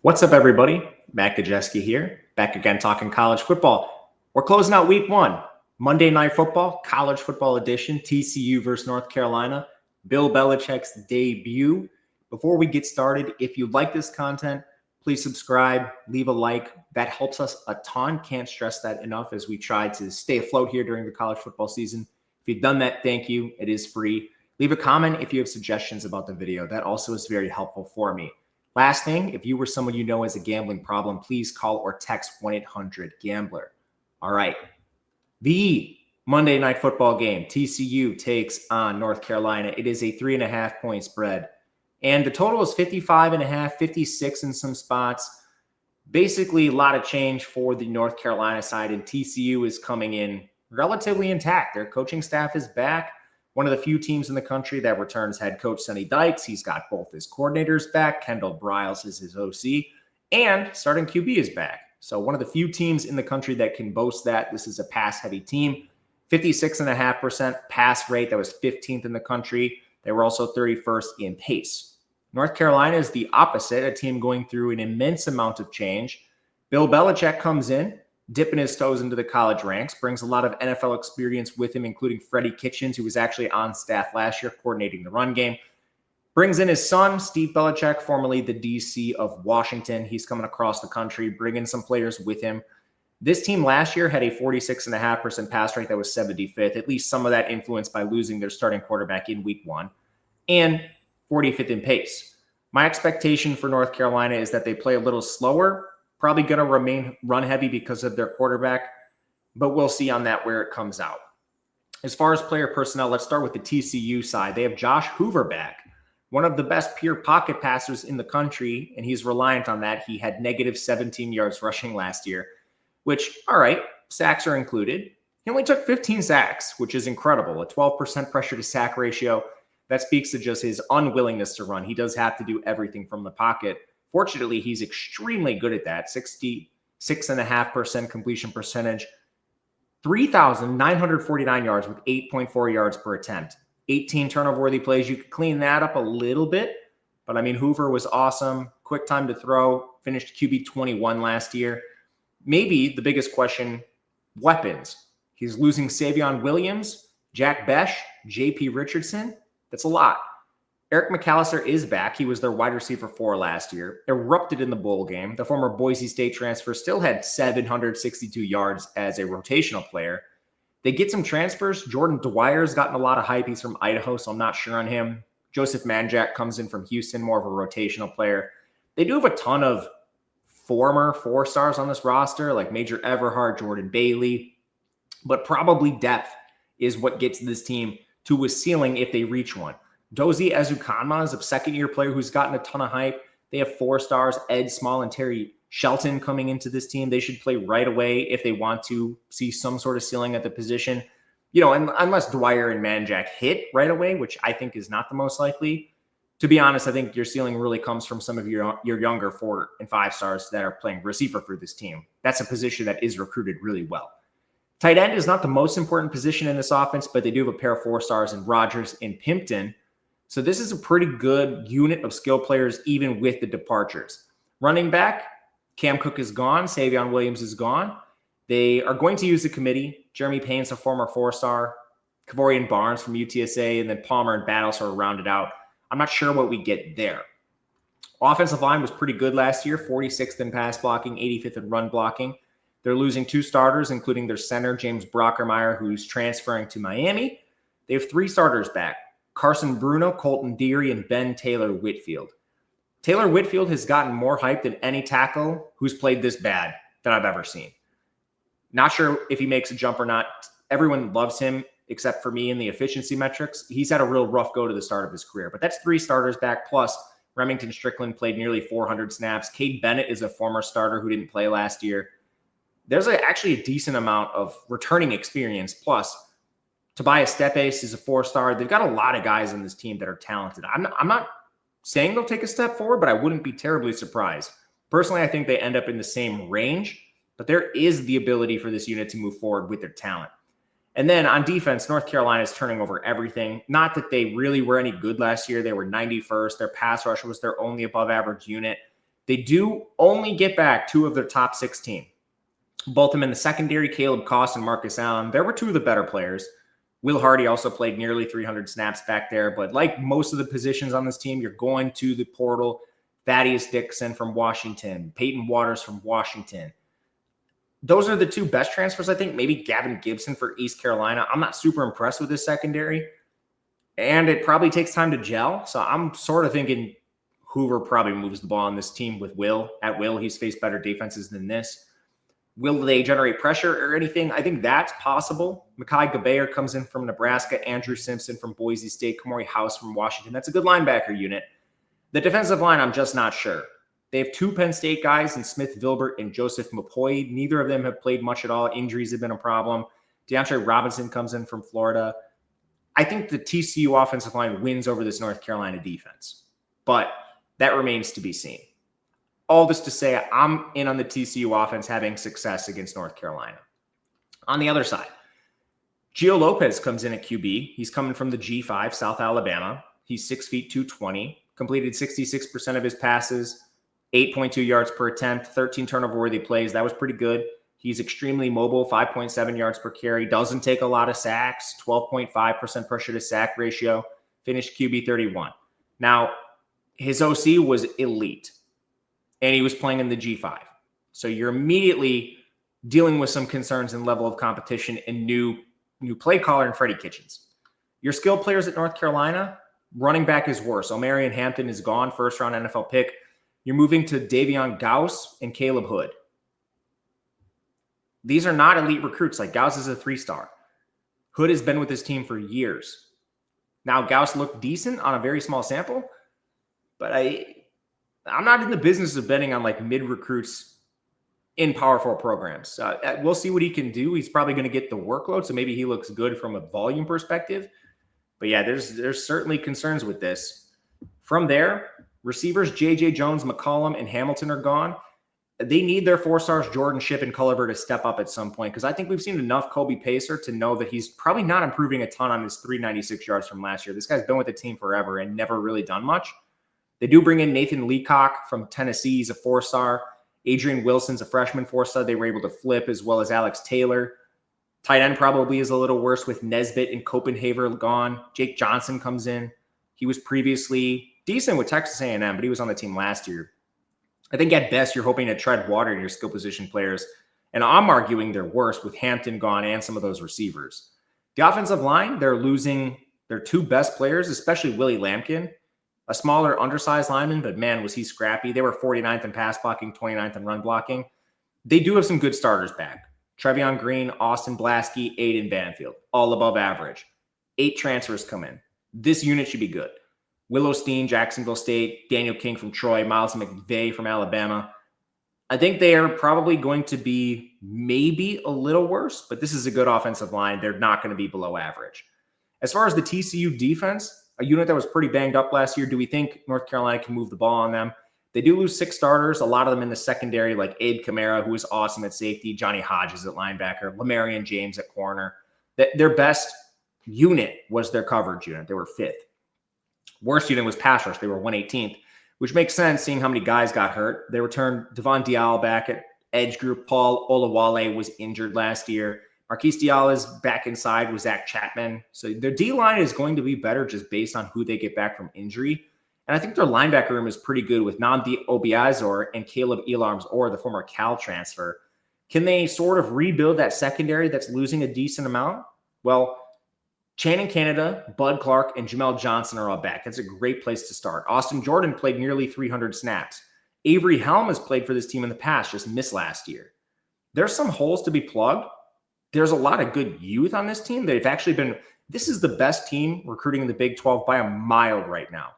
What's up, everybody? Matt Gajewski here, back again talking college football. We're closing out week one, Monday Night Football, college football edition, TCU versus North Carolina, Bill Belichick's debut. Before we get started, if you like this content, please subscribe, leave a like. That helps us a ton. Can't stress that enough as we try to stay afloat here during the college football season. If you've done that, thank you. It is free. Leave a comment if you have suggestions about the video. That also is very helpful for me. Last thing, if you or someone you know has a gambling problem, please call or text 1-800-GAMBLER. All right. The Monday Night Football game, TCU takes on North Carolina. It is a 3.5-point spread. And the total is 55.5, 56 in some spots. Basically, a lot of change for the North Carolina side, and TCU is coming in relatively intact. Their coaching staff is back. One of the few teams in the country that returns head coach Sonny Dykes. He's got both his coordinators back. Kendall Briles is his OC. And starting QB is back. So one of the few teams in the country that can boast that. This is a pass-heavy team. 56.5% pass rate. That was 15th in the country. They were also 31st in pace. North Carolina is the opposite, a team going through an immense amount of change. Bill Belichick comes in, dipping his toes into the college ranks, brings a lot of NFL experience with him, including Freddie Kitchens, who was actually on staff last year coordinating the run game. Brings in his son, Steve Belichick, formerly the DC of Washington. He's coming across the country, bringing some players with him. This team last year had a 46.5% pass rate that was 75th, at least some of that influenced by losing their starting quarterback in week one, and 45th in pace. My expectation for North Carolina is that they play a little slower, probably going to remain run heavy because of their quarterback, but we'll see on that where it comes out. As far as player personnel, let's start with the TCU side. They have Josh Hoover back, one of the best pure pocket passers in the country, and he's reliant on that. He had negative 17 yards rushing last year, which, all right, sacks are included. He only took 15 sacks, which is incredible, a 12% pressure to sack ratio. That speaks to just his unwillingness to run. He does have to do everything from the pocket. Fortunately, he's extremely good at that. 66.5% completion percentage, 3,949 yards with 8.4 yards per attempt. 18 turnover-worthy plays. You could clean that up a little bit, but I mean, Hoover was awesome. Quick time to throw. Finished QB 21 last year. Maybe the biggest question, weapons. He's losing Savion Williams, Jack Besh, J.P. Richardson. That's a lot. Eric McAllister is back. He was their wide receiver 4 last year. Erupted in the bowl game. The former Boise State transfer still had 762 yards as a rotational player. They get some transfers. Jordan Dwyer's gotten a lot of hype. He's from Idaho, so I'm not sure on him. Joseph Manjack comes in from Houston, more of a rotational player. They do have a ton of former 4-stars on this roster, like Major Everhart, Jordan Bailey, but probably depth is what gets this team to a ceiling if they reach one. Dozie Ezukanma is a second-year player who's gotten a ton of hype. They have 4 stars, Ed Small and Terry Shelton coming into this team. They should play right away if they want to see some sort of ceiling at the position. You know, unless Dwyer and Manjack hit right away, which I think is not the most likely. To be honest, I think your ceiling really comes from some of your younger 4 and 5 stars that are playing receiver for this team. That's a position that is recruited really well. Tight end is not the most important position in this offense, but they do have a pair of 4 stars in Rogers and Pimpton. So this is a pretty good unit of skill players, even with the departures. Running back, Cam Cook is gone. Savion Williams is gone. They are going to use the committee. Jeremy Payne's a former 4-star. Kavorian Barnes from UTSA, and then Palmer and Battle sort of rounded out. I'm not sure what we get there. Offensive line was pretty good last year, 46th in pass blocking, 85th in run blocking. They're losing 2 starters, including their center, James Brockermeyer, who's transferring to Miami. They have 3 starters back. Carson Bruno, Colton Deary, and Ben Taylor Whitfield. Taylor Whitfield has gotten more hype than any tackle who's played this bad that I've ever seen. Not sure if he makes a jump or not. Everyone loves him except for me in the efficiency metrics. He's had a real rough go to the start of his career, but that's 3 starters back. Plus, Remington Strickland played nearly 400 snaps. Cade Bennett is a former starter who didn't play last year. There's actually a decent amount of returning experience. Plus, Tobias Stepes is a 4-star. They've got a lot of guys on this team that are talented. I'm not saying they'll take a step forward, but I wouldn't be terribly surprised. Personally, I think they end up in the same range, but there is the ability for this unit to move forward with their talent. And then on defense, North Carolina is turning over everything. Not that they really were any good last year. They were 91st. Their pass rush was their only above average unit. They do only get back 2 of their top 16. Both of them in the secondary, Caleb Koss and Marcus Allen. There were 2 of the better players. Will Hardy also played nearly 300 snaps back there. But like most of the positions on this team, you're going to the portal. Thaddeus Dixon from Washington, Peyton Waters from Washington. Those are the 2 best transfers, I think. Maybe Gavin Gibson for East Carolina. I'm not super impressed with this secondary. And it probably takes time to gel. So I'm sort of thinking Hoover probably moves the ball on this team with Will. At Will, he's faced better defenses than this. Will they generate pressure or anything? I think that's possible. Mekhi Gabayer comes in from Nebraska. Andrew Simpson from Boise State. Kamari House from Washington. That's a good linebacker unit. The defensive line, I'm just not sure. They have 2 Penn State guys in Smith Vilbert and Joseph Mapoy. Neither of them have played much at all. Injuries have been a problem. DeAndre Robinson comes in from Florida. I think the TCU offensive line wins over this North Carolina defense, but that remains to be seen. All this to say, I'm in on the TCU offense having success against North Carolina. On the other side, Gio Lopez comes in at QB. He's coming from the G5, South Alabama. He's 6 feet 220, completed 66% of his passes, 8.2 yards per attempt, 13 turnover-worthy plays. That was pretty good. He's extremely mobile, 5.7 yards per carry, doesn't take a lot of sacks, 12.5% pressure to sack ratio, finished QB 31. Now, his OC was elite, and he was playing in the G5. So you're immediately dealing with some concerns in level of competition and new play caller in Freddie Kitchens. Your skilled players at North Carolina, running back is worse. Omarion Hampton is gone, first-round NFL pick. You're moving to Davion Gauss and Caleb Hood. These are not elite recruits. Like Gauss is a 3-star. Hood has been with this team for years. Now, Gauss looked decent on a very small sample, but I'm not in the business of betting on like mid recruits in Power 4 programs. We'll see what he can do. He's probably going to get the workload, so maybe he looks good from a volume perspective. But yeah, there's certainly concerns with this. From there, receivers J.J. Jones, McCollum, and Hamilton are gone. They need their 4-stars Jordan Shipp and Culliver to step up at some point because I think we've seen enough Kobe Pacer to know that he's probably not improving a ton on his 396 yards from last year. This guy's been with the team forever and never really done much. They do bring in Nathan Leacock from Tennessee. He's a 4-star. Adrian Wilson's a freshman 4-star. They were able to flip, as well as Alex Taylor. Tight end probably is a little worse with Nesbitt and Copenhaver gone. Jake Johnson comes in. He was previously decent with Texas A&M, but he was on the team last year. I think at best you're hoping to tread water in your skill position players, and I'm arguing they're worse with Hampton gone and some of those receivers. The offensive line, they're losing their 2 best players, especially Willie Lampkin, a smaller, undersized lineman, but man, was he scrappy. They were 49th in pass blocking, 29th in run blocking. They do have some good starters back. Trevion Green, Austin Blasky, Aiden Banfield, all above average. 8 transfers come in. This unit should be good. Willow Steen, Jacksonville State, Daniel King from Troy, Miles McVay from Alabama. I think they are probably going to be maybe a little worse, but this is a good offensive line. They're not going to be below average. As far as the TCU defense, a unit that was pretty banged up last year, do we think North Carolina can move the ball on them? They do lose 6 starters, a lot of them in the secondary, like Abe Kamara, who is awesome at safety, Johnny Hodges at linebacker, Lamarian James at corner. Their best unit was their coverage unit. They were 5th. Worst unit was pass rush. They were 118th, which makes sense seeing how many guys got hurt. They returned Devon Diallo back at edge group. Paul Olawale was injured last year. Marquise Diallo's back inside with Zach Chapman. So their D-line is going to be better just based on who they get back from injury. And I think their linebacker room is pretty good with Nnamdi Obiazor and Caleb Elarms, or the former Cal transfer. Can they sort of rebuild that secondary that's losing a decent amount? Well, Channing Canada, Bud Clark, and Jamel Johnson are all back. That's a great place to start. Austin Jordan played nearly 300 snaps. Avery Helm has played for this team in the past, just missed last year. There's some holes to be plugged. There's a lot of good youth on this team. They've actually been, this is the best team recruiting in the Big 12 by a mile right now.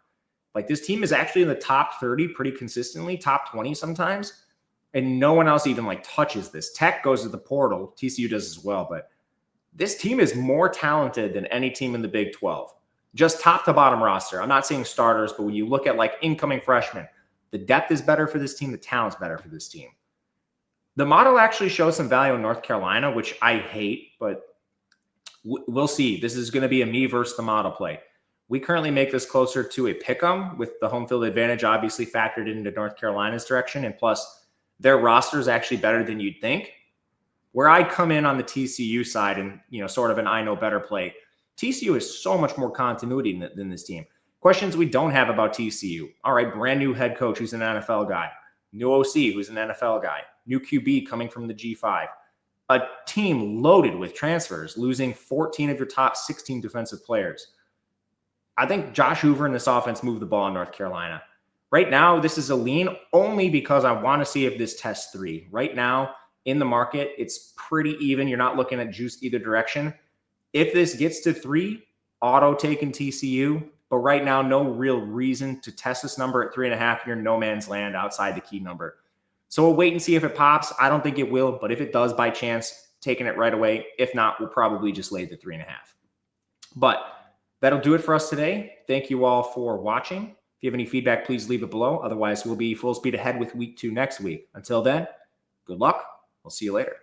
Like, this team is actually in the top 30 pretty consistently, top 20 sometimes, and no one else even like touches this. Tech goes to the portal. TCU does as well, but this team is more talented than any team in the Big 12. Just top to bottom roster. I'm not saying starters, but when you look at like incoming freshmen, the depth is better for this team. The talent's better for this team. The model actually shows some value in North Carolina, which I hate, but we'll see. This is going to be a me versus the model play. We currently make this closer to a pick-em with the home field advantage obviously factored into North Carolina's direction. And plus, their roster is actually better than you'd think. Where I'd come in on the TCU side and, sort of an I know better play, TCU has so much more continuity than this team. Questions we don't have about TCU. All right, brand new head coach who's an NFL guy. New OC who's an NFL guy. New QB coming from the G5. A team loaded with transfers, losing 14 of your top 16 defensive players. I think Josh Hoover and this offense moved the ball in North Carolina. Right now, this is a lean only because I want to see if this tests 3. Right now, in the market, it's pretty even. You're not looking at juice either direction. If this gets to 3, auto taking TCU. But right now, no real reason to test this number at 3.5. You're no man's land outside the key number. So we'll wait and see if it pops. I don't think it will, but if it does by chance, taking it right away. If not, we'll probably just lay the 3.5. But that'll do it for us today. Thank you all for watching. If you have any feedback, please leave it below. Otherwise, we'll be full speed ahead with week 2 next week. Until then, good luck. We'll see you later.